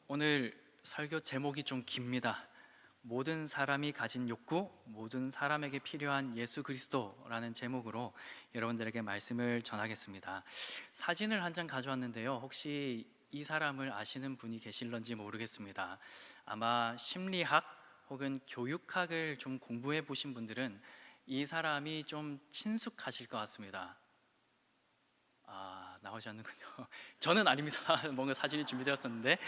오늘 설교 제목이 좀 깁니다. 모든 사람이 가진 욕구, 모든 사람에게 필요한 예수 그리스도라는 제목으로 여러분들에게 말씀을 전하겠습니다. 사진을 한 장 가져왔는데요. 혹시 이 사람을 아시는 분이 계실런지 모르겠습니다. 아마 심리학 혹은 교육학을 좀 공부해 보신 분들은 이 사람이 좀 친숙하실 것 같습니다. 나오셨는군요. 저는 아닙니다. 뭔가 사진이 준비되었었는데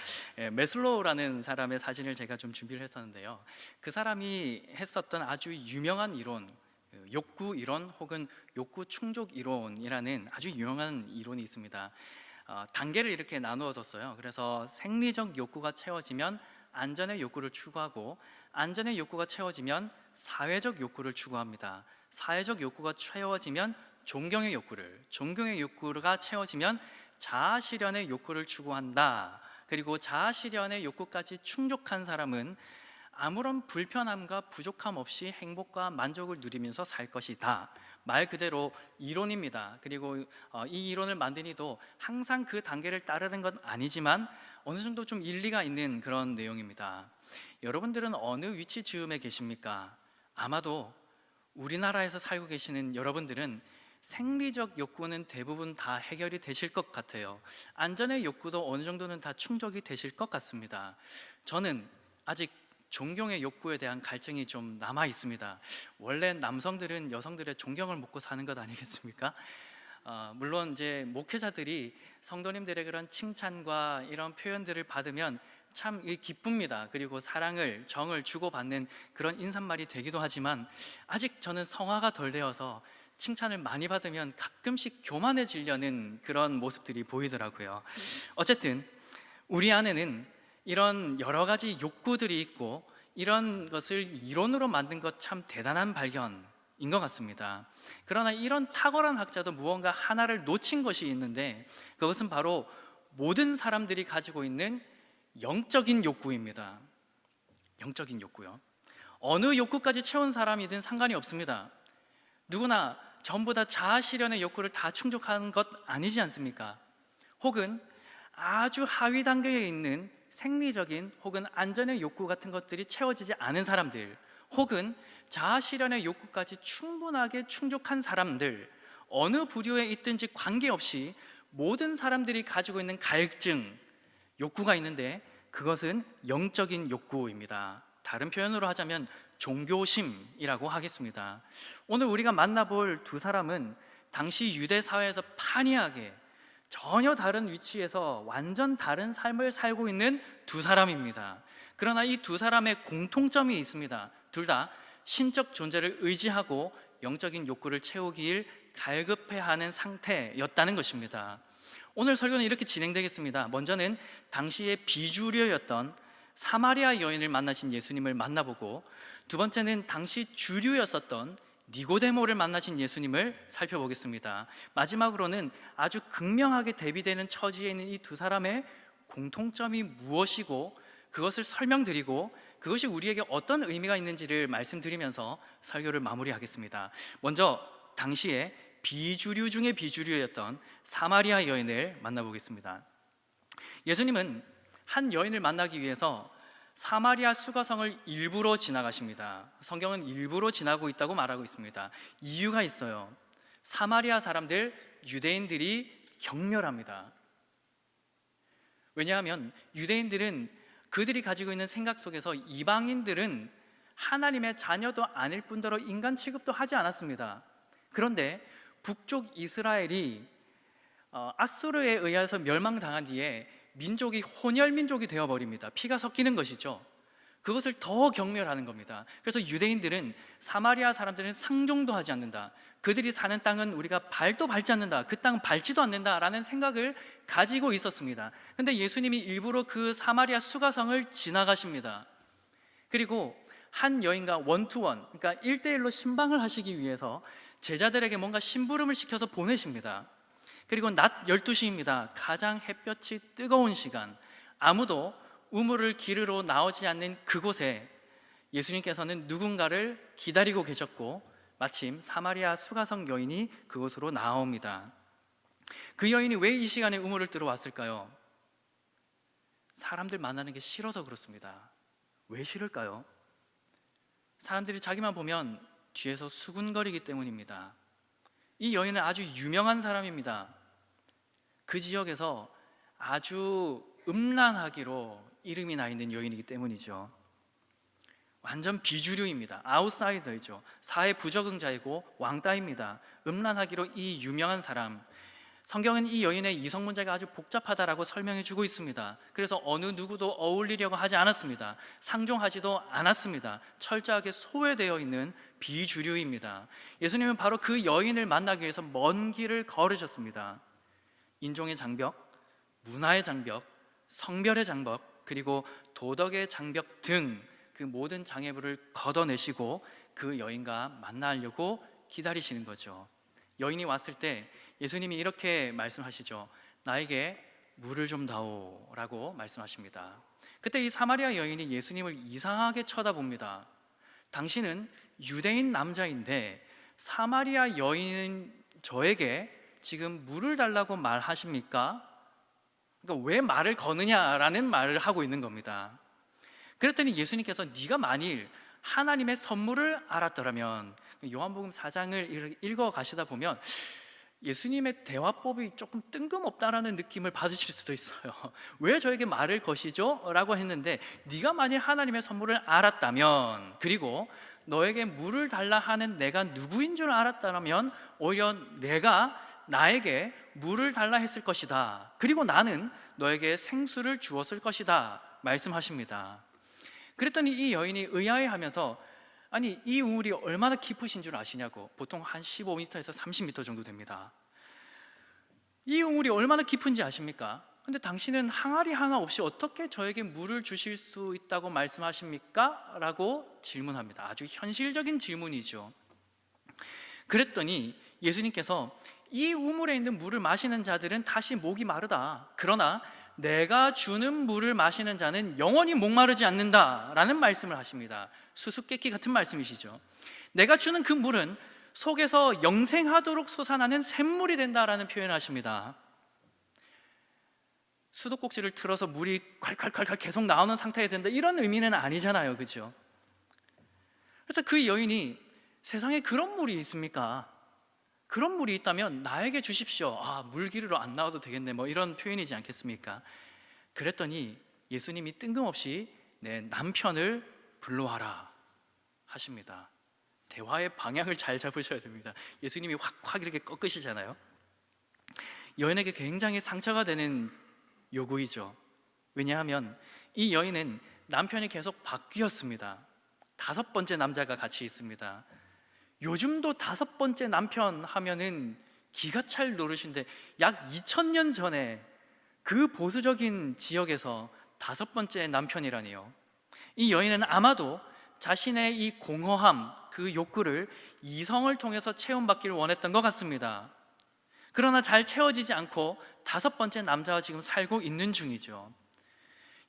메슬로우라는 사람의 사진을 제가 좀 준비를 했었는데요. 그 사람이 했었던 아주 유명한 이론, 욕구 이론 혹은 욕구 충족 이론이라는 아주 유명한 이론이 있습니다. 단계를 이렇게 나누어 뒀어요. 그래서 생리적 욕구가 채워지면 안전의 욕구를 추구하고, 안전의 욕구가 채워지면 사회적 욕구를 추구합니다. 사회적 욕구가 채워지면 존경의 욕구를, 존경의 욕구가 채워지면 자아 실현의 욕구를 추구한다. 그리고 자아 실현의 욕구까지 충족한 사람은 아무런 불편함과 부족함 없이 행복과 만족을 누리면서 살 것이다. 말 그대로 이론입니다. 그리고 이 이론을 만든 이도 항상 그 단계를 따르는 건 아니지만 어느 정도 좀 일리가 있는 그런 내용입니다. 여러분들은 어느 위치 즈음에 계십니까? 아마도 우리나라에서 살고 계시는 여러분들은 생리적 욕구는 대부분 다 해결이 되실 것 같아요. 안전의 욕구도 어느 정도는 다 충족이 되실 것 같습니다. 저는 아직 존경의 욕구에 대한 갈증이 좀 남아 있습니다. 원래 남성들은 여성들의 존경을 먹고 사는 것 아니겠습니까? 물론 이제 목회자들이 성도님들의 그런 칭찬과 이런 표현들을 받으면 참 기쁩니다. 그리고 사랑을, 정을 주고받는 그런 인사말이 되기도 하지만 아직 저는 성화가 덜 되어서 칭찬을 많이 받으면 가끔씩 교만해지려는 그런 모습들이 보이더라고요. 어쨌든 우리 안에는 이런 여러 가지 욕구들이 있고, 이런 것을 이론으로 만든 것 참 대단한 발견인 것 같습니다. 그러나 이런 탁월한 학자도 무언가 하나를 놓친 것이 있는데, 그것은 바로 모든 사람들이 가지고 있는 영적인 욕구입니다. 영적인 욕구요. 어느 욕구까지 채운 사람이든 상관이 없습니다. 누구나 전부 다 자아 실현의 욕구를 다 충족하는 것 아니지 않습니까? 혹은 아주 하위 단계에 있는 생리적인 혹은 안전의 욕구 같은 것들이 채워지지 않은 사람들, 혹은 자아 실현의 욕구까지 충분하게 충족한 사람들, 어느 부류에 있든지 관계없이 모든 사람들이 가지고 있는 갈증, 욕구가 있는데 그것은 영적인 욕구입니다. 다른 표현으로 하자면 종교심이라고 하겠습니다. 오늘 우리가 만나볼 두 사람은 당시 유대 사회에서 판이하게 전혀 다른 위치에서 완전 다른 삶을 살고 있는 두 사람입니다. 그러나 이 두 사람의 공통점이 있습니다. 둘 다 신적 존재를 의지하고 영적인 욕구를 채우길 갈급해하는 상태였다는 것입니다. 오늘 설교는 이렇게 진행되겠습니다. 먼저는 당시의 비주류였던 사마리아 여인을 만나신 예수님을 만나보고, 두 번째는 당시 주류였었던 니고데모를 만나신 예수님을 살펴보겠습니다. 마지막으로는 아주 극명하게 대비되는 처지에 있는 이 두 사람의 공통점이 무엇이고 그것을 설명드리고 그것이 우리에게 어떤 의미가 있는지를 말씀드리면서 설교를 마무리하겠습니다. 먼저 당시에 비주류 중에 비주류였던 사마리아 여인을 만나보겠습니다. 예수님은 한 여인을 만나기 위해서 사마리아 수가성을 일부러 지나가십니다. 성경은 일부러 지나고 있다고 말하고 있습니다. 이유가 있어요. 사마리아 사람들, 유대인들이 격렬합니다. 왜냐하면 유대인들은 그들이 가지고 있는 생각 속에서 이방인들은 하나님의 자녀도 아닐 뿐더러 인간 취급도 하지 않았습니다. 그런데 북쪽 이스라엘이 아수르에 의해서 멸망당한 뒤에 민족이 혼혈민족이 되어버립니다. 피가 섞이는 것이죠. 그것을 더 경멸하는 겁니다. 그래서 유대인들은 사마리아 사람들은 상종도 하지 않는다, 그들이 사는 땅은 우리가 발도 밟지 않는다, 그 땅은 밟지도 않는다라는 생각을 가지고 있었습니다. 근데 예수님이 일부러 그 사마리아 수가성을 지나가십니다. 그리고 한 여인과 원투원, 그러니까 1대1로 신방을 하시기 위해서 제자들에게 뭔가 심부름을 시켜서 보내십니다. 그리고 낮 12시입니다. 가장 햇볕이 뜨거운 시간, 아무도 우물을 기르러 나오지 않는 그곳에 예수님께서는 누군가를 기다리고 계셨고, 마침 사마리아 수가성 여인이 그곳으로 나옵니다. 그 여인이 왜 이 시간에 우물을 뜨러 왔을까요? 사람들 만나는 게 싫어서 그렇습니다. 왜 싫을까요? 사람들이 자기만 보면 뒤에서 수군거리기 때문입니다. 이 여인은 아주 유명한 사람입니다. 그 지역에서 아주 음란하기로 이름이 나 있는 여인이기 때문이죠. 완전 비주류입니다. 아웃사이더이죠. 사회 부적응자이고 왕따입니다. 음란하기로 이 유명한 사람, 성경은 이 여인의 이성 문제가 아주 복잡하다라고 설명해 주고 있습니다. 그래서 어느 누구도 어울리려고 하지 않았습니다. 상종하지도 않았습니다. 철저하게 소외되어 있는 비주류입니다. 예수님은 바로 그 여인을 만나기 위해서 먼 길을 걸으셨습니다. 인종의 장벽, 문화의 장벽, 성별의 장벽, 그리고 도덕의 장벽 등 그 모든 장애물을 걷어내시고 그 여인과 만나려고 기다리시는 거죠. 여인이 왔을 때 예수님이 이렇게 말씀하시죠. 나에게 물을 좀 다오라고 말씀하십니다. 그때 이 사마리아 여인이 예수님을 이상하게 쳐다봅니다. 당신은 유대인 남자인데 사마리아 여인은 저에게 지금 물을 달라고 말하십니까? 그러니까 왜 말을 거느냐라는 말을 하고 있는 겁니다. 그랬더니 예수님께서 네가 만일 하나님의 선물을 알았더라면, 요한복음 4장을 읽어 가시다 보면 예수님의 대화법이 조금 뜬금없다라는 느낌을 받으실 수도 있어요. 왜 저에게 말을 거시죠? 라고 했는데, 네가 만일 하나님의 선물을 알았다면, 그리고 너에게 물을 달라 하는 내가 누구인 줄 알았다면 오히려 내가 나에게 물을 달라 했을 것이다. 그리고 나는 너에게 생수를 주었을 것이다 말씀하십니다. 그랬더니 이 여인이 의아해하면서, 아니 이 우물이 얼마나 깊으신 줄 아시냐고. 보통 한 15m에서 30m 정도 됩니다. 이 우물이 얼마나 깊은지 아십니까? 근데 당신은 항아리 하나 없이 어떻게 저에게 물을 주실 수 있다고 말씀하십니까? 라고 질문합니다. 아주 현실적인 질문이죠. 그랬더니 예수님께서 이 우물에 있는 물을 마시는 자들은 다시 목이 마르다. 그러나 내가 주는 물을 마시는 자는 영원히 목마르지 않는다 라는 말씀을 하십니다. 수수께끼 같은 말씀이시죠. 내가 주는 그 물은 속에서 영생하도록 솟아나는 샘물이 된다라는 표현을 하십니다. 수도꼭지를 틀어서 물이 콸콸콸콸 계속 나오는 상태가 된다, 이런 의미는 아니잖아요, 그렇죠? 그래서 그 여인이 세상에 그런 물이 있습니까? 그런 물이 있다면 나에게 주십시오. 물 기르러 안 나와도 되겠네, 뭐 이런 표현이지 않겠습니까? 그랬더니 예수님이 뜬금없이 내 남편을 불러와라 하십니다. 대화의 방향을 잘 잡으셔야 됩니다. 예수님이 확 이렇게 꺾으시잖아요. 여인에게 굉장히 상처가 되는 요구이죠. 왜냐하면 이 여인은 남편이 계속 바뀌었습니다. 5번째 남자가 같이 있습니다. 요즘도 5번째 남편 하면은 기가 찰 노릇인데, 약 2000년 전에 그 보수적인 지역에서 5번째 남편이라니요. 이 여인은 아마도 자신의 이 공허함, 그 욕구를 이성을 통해서 채움받기를 원했던 것 같습니다. 그러나 잘 채워지지 않고 5번째 남자와 지금 살고 있는 중이죠.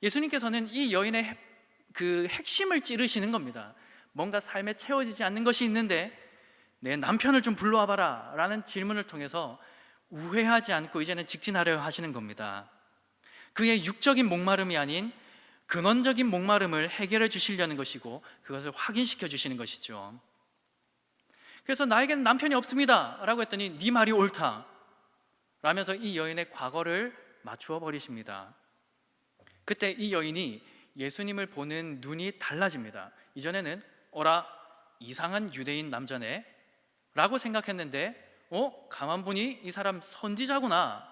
예수님께서는 이 여인의 그 핵심을 찌르시는 겁니다. 뭔가 삶에 채워지지 않는 것이 있는데 내 남편을 좀 불러와 봐라 라는 질문을 통해서 우회하지 않고 이제는 직진하려 하시는 겁니다. 그의 육적인 목마름이 아닌 근원적인 목마름을 해결해 주시려는 것이고, 그것을 확인시켜 주시는 것이죠. 그래서 나에게는 남편이 없습니다 라고 했더니 네 말이 옳다 라면서 이 여인의 과거를 맞추어 버리십니다. 그때 이 여인이 예수님을 보는 눈이 달라집니다. 이전에는 어라, 이상한 유대인 남자네 라고 생각했는데 가만 보니 이 사람 선지자구나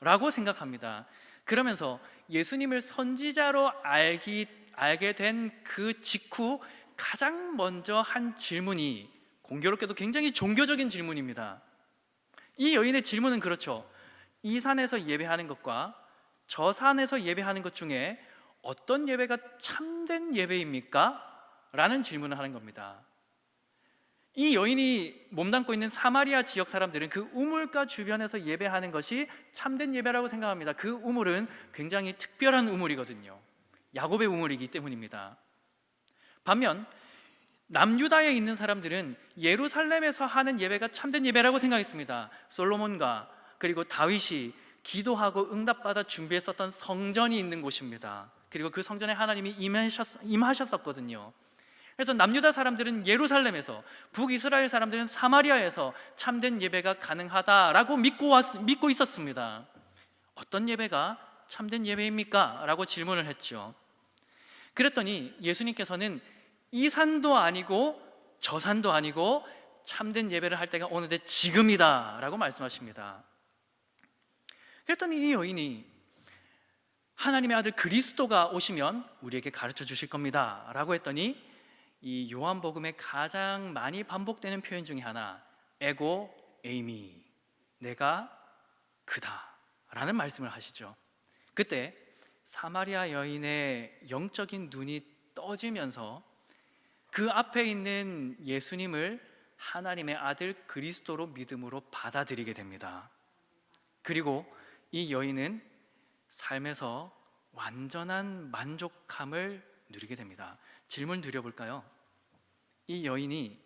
라고 생각합니다. 그러면서 예수님을 선지자로 알게 된 그 직후 가장 먼저 한 질문이 공교롭게도 굉장히 종교적인 질문입니다. 이 여인의 질문은 그렇죠. 이 산에서 예배하는 것과 저 산에서 예배하는 것 중에 어떤 예배가 참된 예배입니까? 라는 질문을 하는 겁니다. 이 여인이 몸담고 있는 사마리아 지역 사람들은 그 우물가 주변에서 예배하는 것이 참된 예배라고 생각합니다. 그 우물은 굉장히 특별한 우물이거든요. 야곱의 우물이기 때문입니다. 반면 남유다에 있는 사람들은 예루살렘에서 하는 예배가 참된 예배라고 생각했습니다. 솔로몬과 그리고 다윗이 기도하고 응답받아 준비했었던 성전이 있는 곳입니다. 그리고 그 성전에 하나님이 임하셨었거든요. 그래서 남유다 사람들은 예루살렘에서, 북이스라엘 사람들은 사마리아에서 참된 예배가 가능하다라고 믿고 있었습니다. 어떤 예배가 참된 예배입니까? 라고 질문을 했죠. 그랬더니 예수님께서는 이 산도 아니고 저 산도 아니고 참된 예배를 할 때가 오는데 지금이다 라고 말씀하십니다. 그랬더니 이 여인이 하나님의 아들 그리스도가 오시면 우리에게 가르쳐 주실 겁니다 라고 했더니 이 요한복음에 가장 많이 반복되는 표현 중에 하나, 에고 에이미, 내가 그다 라는 말씀을 하시죠. 그때 사마리아 여인의 영적인 눈이 떠지면서 그 앞에 있는 예수님을 하나님의 아들 그리스도로 믿음으로 받아들이게 됩니다. 그리고 이 여인은 삶에서 완전한 만족함을 누리게 됩니다. 질문 드려볼까요? 이 여인이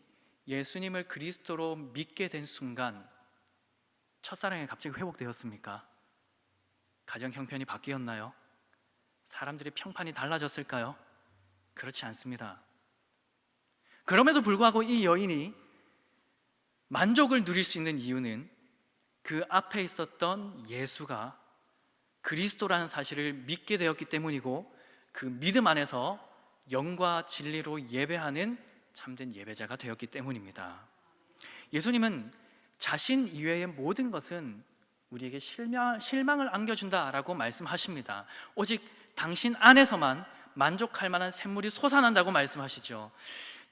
예수님을 그리스도로 믿게 된 순간 첫사랑이 갑자기 회복되었습니까? 가정 형편이 바뀌었나요? 사람들의 평판이 달라졌을까요? 그렇지 않습니다. 그럼에도 불구하고 이 여인이 만족을 누릴 수 있는 이유는 그 앞에 있었던 예수가 그리스도라는 사실을 믿게 되었기 때문이고, 그 믿음 안에서 영과 진리로 예배하는 참된 예배자가 되었기 때문입니다. 예수님은 자신 이외의 모든 것은 우리에게 실망을 안겨준다라고 말씀하십니다. 오직 당신 안에서만 만족할 만한 샘물이 솟아난다고 말씀하시죠.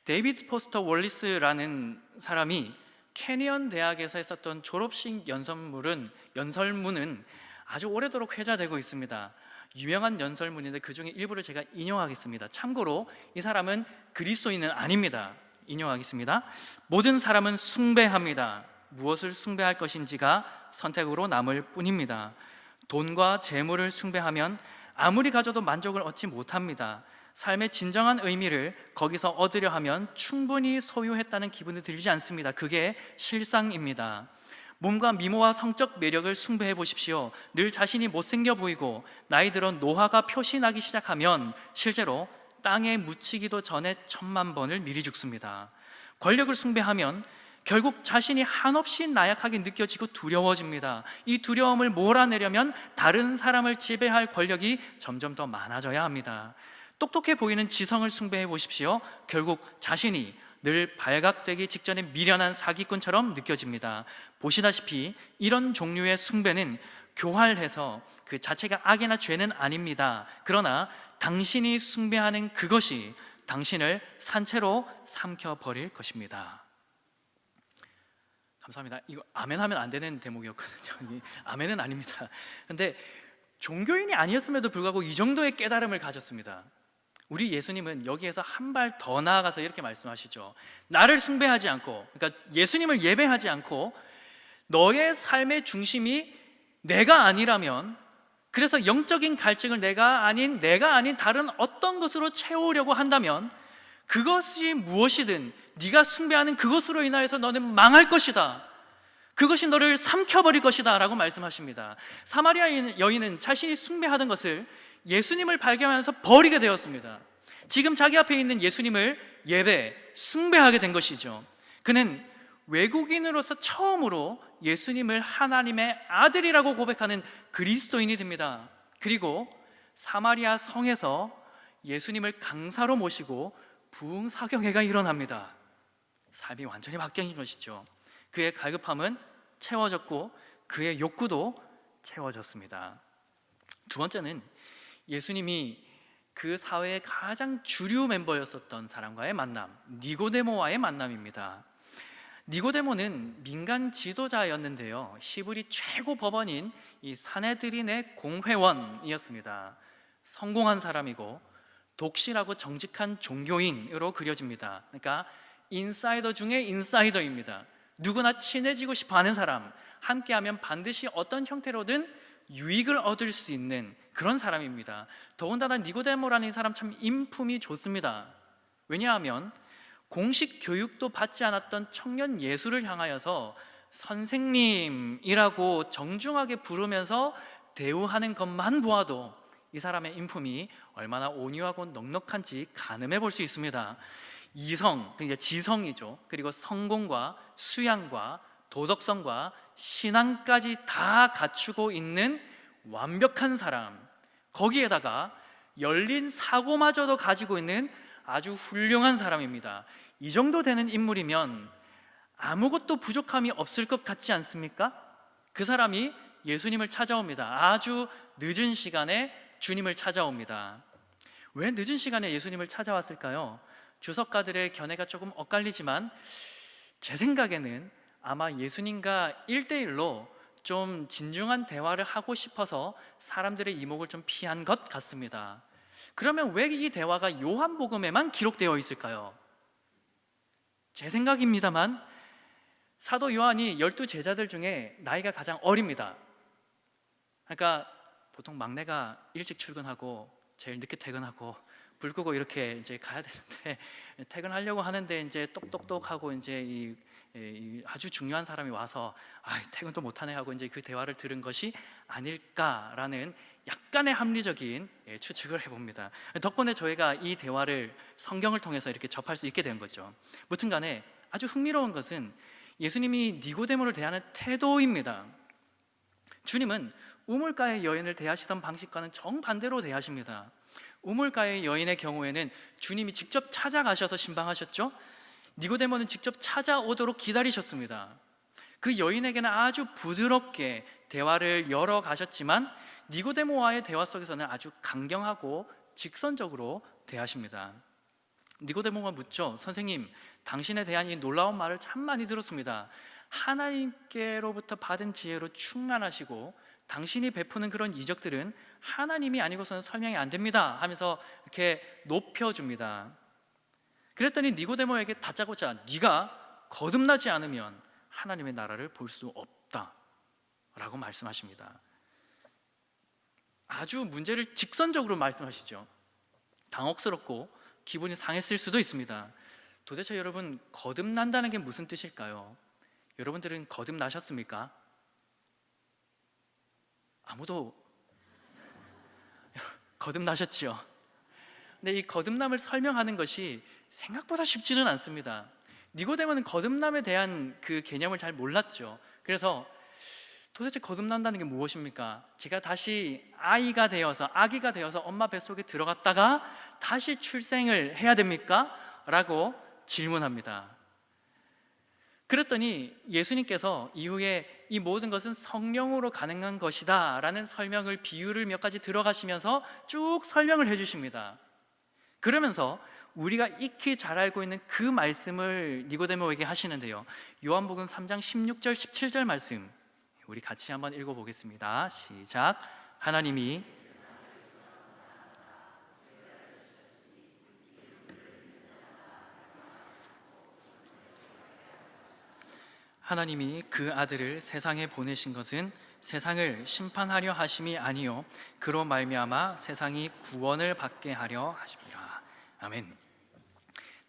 데이비드 포스터 월리스라는 사람이 캐니언 대학에서 했었던 졸업식 연설문은 아주 오래도록 회자되고 있습니다. 유명한 연설문인데 그 중에 일부를 제가 인용하겠습니다. 참고로 이 사람은 그리스도인은 아닙니다. 인용하겠습니다. 모든 사람은 숭배합니다. 무엇을 숭배할 것인지가 선택으로 남을 뿐입니다. 돈과 재물을 숭배하면 아무리 가져도 만족을 얻지 못합니다. 삶의 진정한 의미를 거기서 얻으려 하면 충분히 소유했다는 기분이 들지 않습니다. 그게 실상입니다. 몸과 미모와 성적 매력을 숭배해 보십시오. 늘 자신이 못생겨 보이고 나이 들어 노화가 표시나기 시작하면 실제로 땅에 묻히기도 전에 1000만 번을 미리 죽습니다. 권력을 숭배하면 결국 자신이 한없이 나약하게 느껴지고 두려워집니다. 이 두려움을 몰아내려면 다른 사람을 지배할 권력이 점점 더 많아져야 합니다. 똑똑해 보이는 지성을 숭배해 보십시오. 결국 자신이 늘 발각되기 직전에 미련한 사기꾼처럼 느껴집니다. 보시다시피 이런 종류의 숭배는 교활해서 그 자체가 악이나 죄는 아닙니다. 그러나 당신이 숭배하는 그것이 당신을 산채로 삼켜버릴 것입니다. 감사합니다. 이거 아멘 하면 안 되는 대목이었거든요. 아멘은 아닙니다. 근데 종교인이 아니었음에도 불구하고 이 정도의 깨달음을 가졌습니다. 우리 예수님은 여기에서 한 발 더 나아가서 이렇게 말씀하시죠. 나를 숭배하지 않고, 그러니까 예수님을 예배하지 않고 너의 삶의 중심이 내가 아니라면, 그래서 영적인 갈증을 내가 아닌 다른 어떤 것으로 채우려고 한다면 그것이 무엇이든 네가 숭배하는 그것으로 인하여서 너는 망할 것이다. 그것이 너를 삼켜버릴 것이다 라고 말씀하십니다. 사마리아 여인은 자신이 숭배하던 것을 예수님을 발견하면서 버리게 되었습니다. 지금 자기 앞에 있는 예수님을 숭배하게 된 것이죠. 그는 외국인으로서 처음으로 예수님을 하나님의 아들이라고 고백하는 그리스도인이 됩니다. 그리고 사마리아 성에서 예수님을 강사로 모시고 부흥사경회가 일어납니다. 삶이 완전히 바뀐 것이죠. 그의 갈급함은 채워졌고 그의 욕구도 채워졌습니다. 두 번째는 예수님이 그 사회의 가장 주류 멤버였었던 사람과의 만남, 니고데모와의 만남입니다. 니고데모는 민간 지도자였는데요, 히브리 최고 법원인 이 사네드린의 공회원이었습니다. 성공한 사람이고 독실하고 정직한 종교인으로 그려집니다. 그러니까 인사이더 중에 인사이더입니다. 누구나 친해지고 싶어하는 사람, 함께하면 반드시 어떤 형태로든 유익을 얻을 수 있는 그런 사람입니다. 더군다나 니고데모라는 이 사람 참 인품이 좋습니다. 왜냐하면 공식 교육도 받지 않았던 청년 예수를 향하여서 선생님이라고 정중하게 부르면서 대우하는 것만 보아도 이 사람의 인품이 얼마나 온유하고 넉넉한지 가늠해 볼 수 있습니다. 이성, 그러니까 지성이죠. 그리고 성공과 수양과 도덕성과 신앙까지 다 갖추고 있는 완벽한 사람, 거기에다가 열린 사고마저도 가지고 있는 아주 훌륭한 사람입니다. 이 정도 되는 인물이면 아무것도 부족함이 없을 것 같지 않습니까? 그 사람이 예수님을 찾아옵니다. 아주 늦은 시간에 주님을 찾아옵니다. 왜 늦은 시간에 예수님을 찾아왔을까요? 주석가들의 견해가 조금 엇갈리지만 제 생각에는 아마 예수님과 1대1로 좀 진중한 대화를 하고 싶어서 사람들의 이목을 좀 피한 것 같습니다. 그러면 왜 이 대화가 요한복음에만 기록되어 있을까요? 제 생각입니다만 사도 요한이 12제자들 중에 나이가 가장 어립니다. 그러니까 보통 막내가 일찍 출근하고 제일 늦게 퇴근하고 불 끄고 이렇게 이제 가야 되는데 퇴근하려고 하는데 이제 똑똑똑하고 이제 이 아주 중요한 사람이 와서 퇴근도 못하네 하고 이제 그 대화를 들은 것이 아닐까라는 약간의 합리적인 추측을 해봅니다. 덕분에 저희가 이 대화를 성경을 통해서 이렇게 접할 수 있게 된 거죠. 무튼간에 아주 흥미로운 것은 예수님이 니고데모를 대하는 태도입니다. 주님은 우물가의 여인을 대하시던 방식과는 정반대로 대하십니다. 우물가의 여인의 경우에는 주님이 직접 찾아가셔서 신방하셨죠. 니고데모는 직접 찾아오도록 기다리셨습니다. 그 여인에게는 아주 부드럽게 대화를 열어가셨지만 니고데모와의 대화 속에서는 아주 강경하고 직선적으로 대하십니다. 니고데모가 묻죠. 선생님, 당신에 대한 이 놀라운 말을 참 많이 들었습니다. 하나님께로부터 받은 지혜로 충만하시고 당신이 베푸는 그런 이적들은 하나님이 아니고서는 설명이 안 됩니다 하면서 이렇게 높여줍니다. 그랬더니 니고데모에게 다짜고짜 네가 거듭나지 않으면 하나님의 나라를 볼 수 없다 라고 말씀하십니다. 아주 문제를 직선적으로 말씀하시죠. 당혹스럽고 기분이 상했을 수도 있습니다. 도대체 여러분, 거듭난다는 게 무슨 뜻일까요? 여러분들은 거듭나셨습니까? 아무도 거듭나셨죠? 근데 이 거듭남을 설명하는 것이 생각보다 쉽지는 않습니다. 니고데모는 거듭남에 대한 그 개념을 잘 몰랐죠. 그래서 도대체 거듭난다는 게 무엇입니까? 제가 다시 아기가 되어서 엄마 뱃속에 들어갔다가 다시 출생을 해야 됩니까? 라고 질문합니다. 그랬더니 예수님께서 이후에 이 모든 것은 성령으로 가능한 것이다 라는 설명을, 비유를 몇 가지 들어가시면서 쭉 설명을 해주십니다. 그러면서 우리가 익히 잘 알고 있는 그 말씀을 니고데모에게 하시는데요, 요한복음 3장 16절 17절 말씀 우리 같이 한번 읽어보겠습니다. 시작. 하나님이 그 아들을 세상에 보내신 것은 세상을 심판하려 하심이 아니요 그로 말미암아 세상이 구원을 받게 하려 하심이라. 아멘.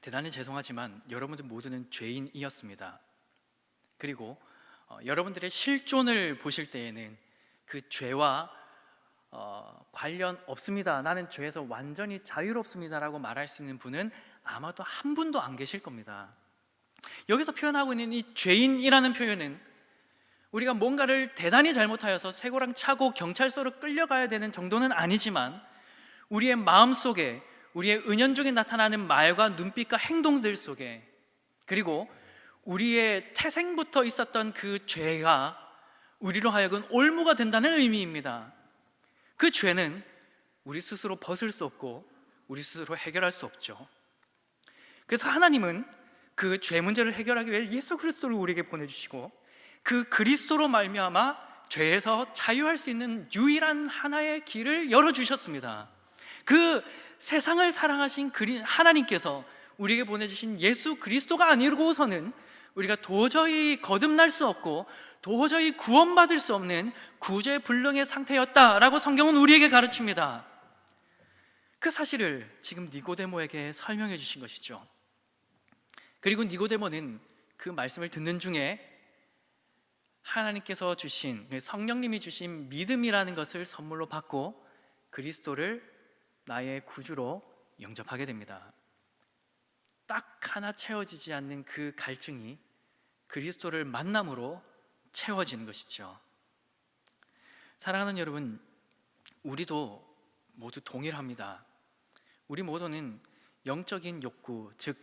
대단히 죄송하지만 여러분들 모두는 죄인이었습니다. 그리고 여러분들의 실존을 보실 때에는 그 죄와 관련 없습니다, 나는 죄에서 완전히 자유롭습니다 라고 말할 수 있는 분은 아마도 한 분도 안 계실 겁니다. 여기서 표현하고 있는 이 죄인이라는 표현은 우리가 뭔가를 대단히 잘못하여서 쇠고랑 차고 경찰서로 끌려가야 되는 정도는 아니지만 우리의 마음속에, 우리의 은연중에 나타나는 말과 눈빛과 행동들 속에, 그리고 우리의 태생부터 있었던 그 죄가 우리로 하여금 올무가 된다는 의미입니다. 그 죄는 우리 스스로 벗을 수 없고 우리 스스로 해결할 수 없죠. 그래서 하나님은 그 죄 문제를 해결하기 위해 예수 그리스도를 우리에게 보내주시고 그 그리스도로 말미암아 죄에서 자유할 수 있는 유일한 하나의 길을 열어주셨습니다. 그 세상을 사랑하신 하나님께서 우리에게 보내주신 예수 그리스도가 아니고서는 우리가 도저히 거듭날 수 없고 도저히 구원받을 수 없는 구제불능의 상태였다라고 성경은 우리에게 가르칩니다. 그 사실을 지금 니고데모에게 설명해 주신 것이죠. 그리고 니고데모는 그 말씀을 듣는 중에 하나님께서 주신 성령님이 주신 믿음이라는 것을 선물로 받고 그리스도를 나의 구주로 영접하게 됩니다. 딱 하나 채워지지 않는 그 갈증이 그리스도를 만남으로 채워지는 것이죠. 사랑하는 여러분, 우리도 모두 동일합니다. 우리 모두는 영적인 욕구, 즉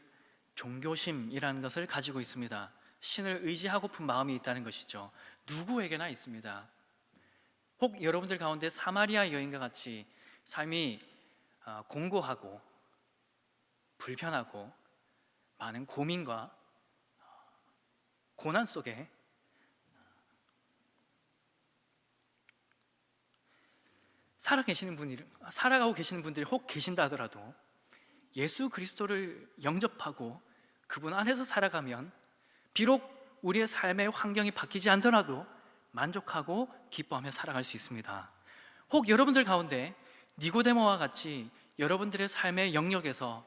종교심이라는 것을 가지고 있습니다. 신을 의지하고픈 마음이 있다는 것이죠. 누구에게나 있습니다. 혹 여러분들 가운데 사마리아 여인과 같이 삶이 공고하고 불편하고 많은 고민과 고난 속에 살아가고 계시는 분들이 혹 계신다 하더라도 예수 그리스도를 영접하고 그분 안에서 살아가면 비록 우리의 삶의 환경이 바뀌지 않더라도 만족하고 기뻐하며 살아갈 수 있습니다. 혹 여러분들 가운데 니고데모와 같이 여러분들의 삶의 영역에서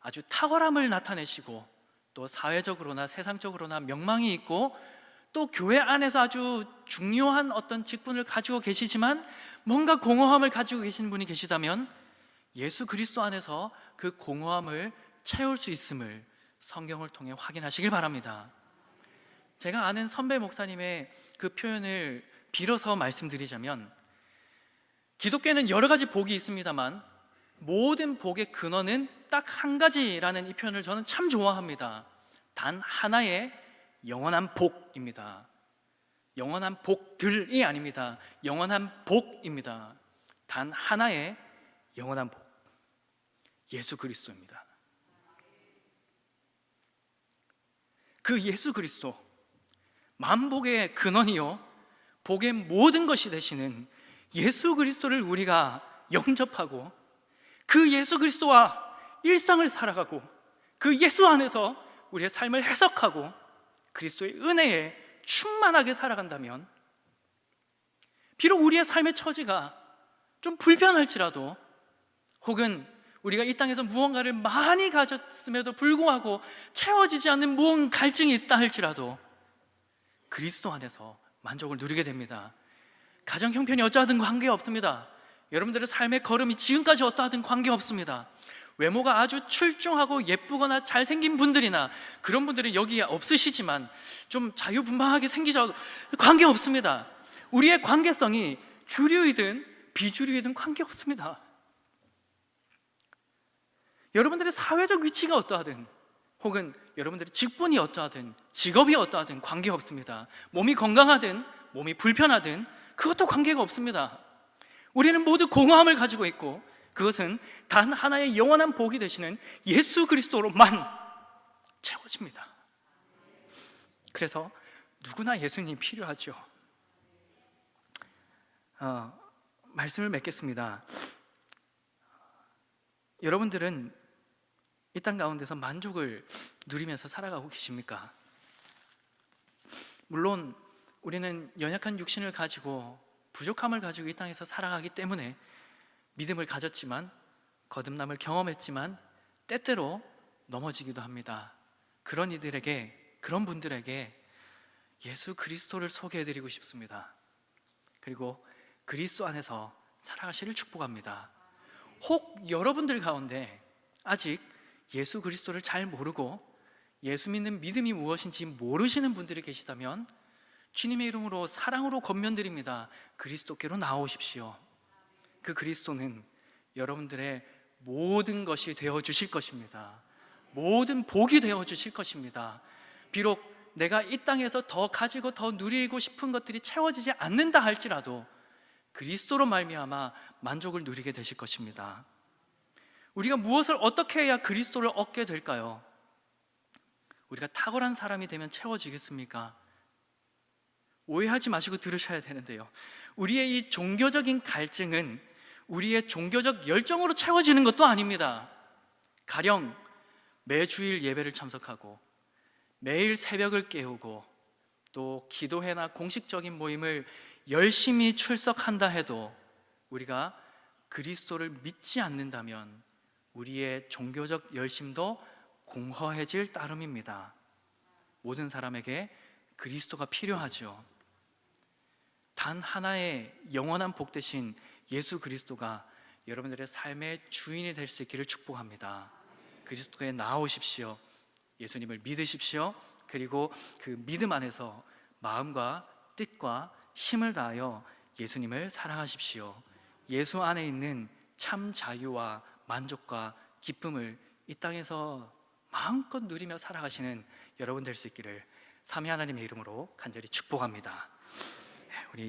아주 탁월함을 나타내시고 또 사회적으로나 세상적으로나 명망이 있고 또 교회 안에서 아주 중요한 어떤 직분을 가지고 계시지만 뭔가 공허함을 가지고 계시는 분이 계시다면 예수 그리스도 안에서 그 공허함을 채울 수 있음을 성경을 통해 확인하시길 바랍니다. 제가 아는 선배 목사님의 그 표현을 빌어서 말씀드리자면, 기독교에는 여러 가지 복이 있습니다만 모든 복의 근원은 딱 한 가지라는 이 표현을 저는 참 좋아합니다. 단 하나의 영원한 복입니다. 영원한 복들이 아닙니다. 영원한 복입니다. 단 하나의 영원한 복, 예수 그리스도입니다. 그 예수 그리스도, 만복의 근원이요 복의 모든 것이 되시는 예수 그리스도를 우리가 영접하고 그 예수 그리스도와 일상을 살아가고 그 예수 안에서 우리의 삶을 해석하고 그리스도의 은혜에 충만하게 살아간다면 비록 우리의 삶의 처지가 좀 불편할지라도 혹은 우리가 이 땅에서 무언가를 많이 가졌음에도 불구하고 채워지지 않는 무언 갈증이 있다 할지라도 그리스도 안에서 만족을 누리게 됩니다. 가정 형편이 어떠하든 관계없습니다. 여러분들의 삶의 걸음이 지금까지 어떠하든 관계없습니다. 외모가 아주 출중하고 예쁘거나 잘생긴 분들이나 그런 분들은 여기에 없으시지만 좀 자유분방하게 생기셔도 관계없습니다. 우리의 관계성이 주류이든 비주류이든 관계없습니다. 여러분들의 사회적 위치가 어떠하든 혹은 여러분들의 직분이 어떠하든 직업이 어떠하든 관계없습니다. 몸이 건강하든 몸이 불편하든 그것도 관계가 없습니다. 우리는 모두 공허함을 가지고 있고 그것은 단 하나의 영원한 복이 되시는 예수 그리스도로만 채워집니다. 그래서 누구나 예수님이 필요하죠. 말씀을 맺겠습니다. 여러분들은 이 땅 가운데서 만족을 누리면서 살아가고 계십니까? 물론 우리는 연약한 육신을 가지고 부족함을 가지고 이 땅에서 살아가기 때문에 믿음을 가졌지만 거듭남을 경험했지만 때때로 넘어지기도 합니다. 그런 분들에게 예수 그리스도를 소개해드리고 싶습니다. 그리고 그리스도 안에서 살아가시를 축복합니다. 혹 여러분들 가운데 아직 예수 그리스도를 잘 모르고 예수 믿는 믿음이 무엇인지 모르시는 분들이 계시다면 주님의 이름으로 사랑으로 권면드립니다. 그리스도께로 나오십시오. 그 그리스도는 여러분들의 모든 것이 되어주실 것입니다. 모든 복이 되어주실 것입니다. 비록 내가 이 땅에서 더 가지고 더 누리고 싶은 것들이 채워지지 않는다 할지라도 그리스도로 말미암아 만족을 누리게 되실 것입니다. 우리가 무엇을 어떻게 해야 그리스도를 얻게 될까요? 우리가 탁월한 사람이 되면 채워지겠습니까? 오해하지 마시고 들으셔야 되는데요, 우리의 이 종교적인 갈증은 우리의 종교적 열정으로 채워지는 것도 아닙니다. 가령 매주일 예배를 참석하고 매일 새벽을 깨우고 또 기도회나 공식적인 모임을 열심히 출석한다 해도 우리가 그리스도를 믿지 않는다면 우리의 종교적 열심도 공허해질 따름입니다. 모든 사람에게 그리스도가 필요하죠. 단 하나의 영원한 복 되신 예수 그리스도가 여러분들의 삶의 주인이 될 수 있기를 축복합니다. 그리스도에 나오십시오. 예수님을 믿으십시오. 그리고 그 믿음 안에서 마음과 뜻과 힘을 다하여 예수님을 사랑하십시오. 예수 안에 있는 참 자유와 만족과 기쁨을 이 땅에서 마음껏 누리며 살아가시는 여러분 될 수 있기를 삼위 하나님의 이름으로 간절히 축복합니다. 우리